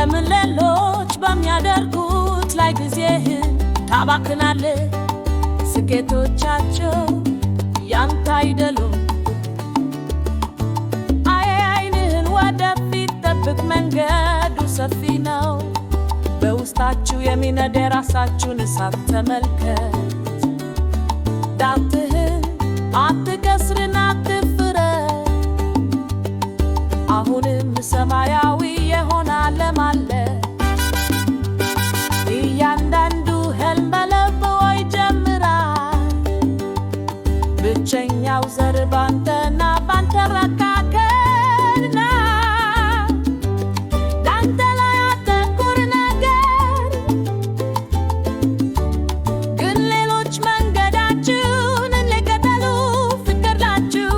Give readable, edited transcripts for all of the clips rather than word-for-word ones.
ለምን ሌሎች በሚያደርጉት ላይ ጊዜህን ታባክናለህ? ስኬቶቻቸው ያንተ አይደሉም። ዓይንህን ወደፊት ጠብቅ፣ መንገዱ ሰፊ ነው። በውስጣችሁ የሚነድ የራሳችሁን እሳት ተመልከት። ዳትህን አትከስርና አትፍረድ። አሁንም ሰማያዊ የሆነ ዓለም አለ። እያንዳንዱ ሕልም በልቡ ይጀምራል። ብቸኛው ዘር ባንተና ባንተ መካከልና ዳንተ ላይ አተኩር ነገር ግን ሌሎች መንገዳችሁን ሊከተሉ ፍቅር ናችሁ።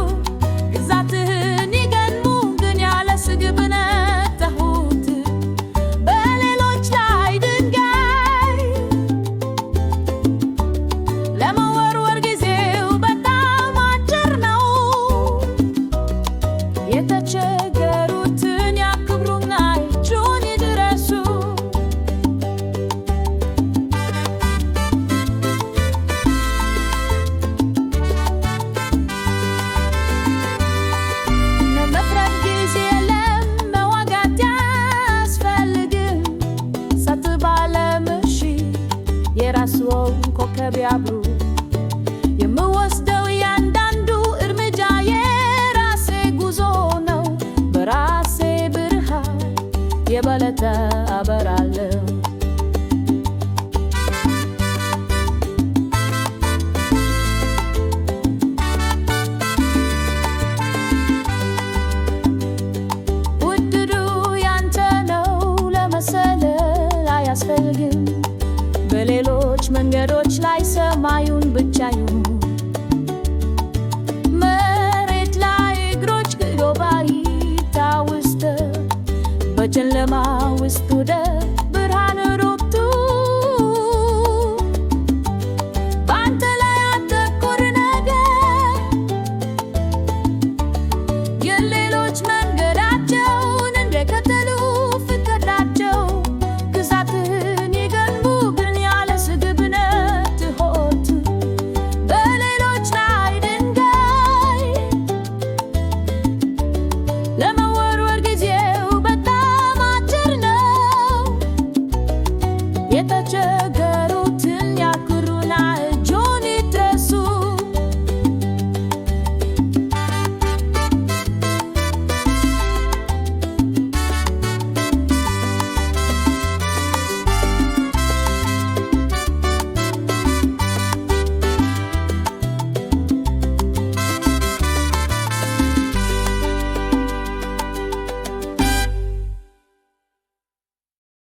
ግዛትህን ይገንሙ ግን ያለ ስግብነት ተዉት። በሌሎች ላይ ድንጋይ ለመወርወር ጊዜው በጣም አጭር ነው። የተቸገሩትን ያክብሩና እጁን ይድረሱ። ለመፍረድ ጊዜ የለም፣ መዋጋት አያስፈልግም። ሰጥ ባለ ምሽት የራስዎን ኮከብ ያብሩ። የምወስደው እያንዳንዱ እርምጃ የራሴ ጉዞ ነው። በራሴ ብርሃን የበለጠ አበራለሁ። ውድድሩ ያንተ ነው ለመሰለል አያስፈልግም። በሌሎች መንገዶች ላይ ሰማዩን ብቻ ይሁን።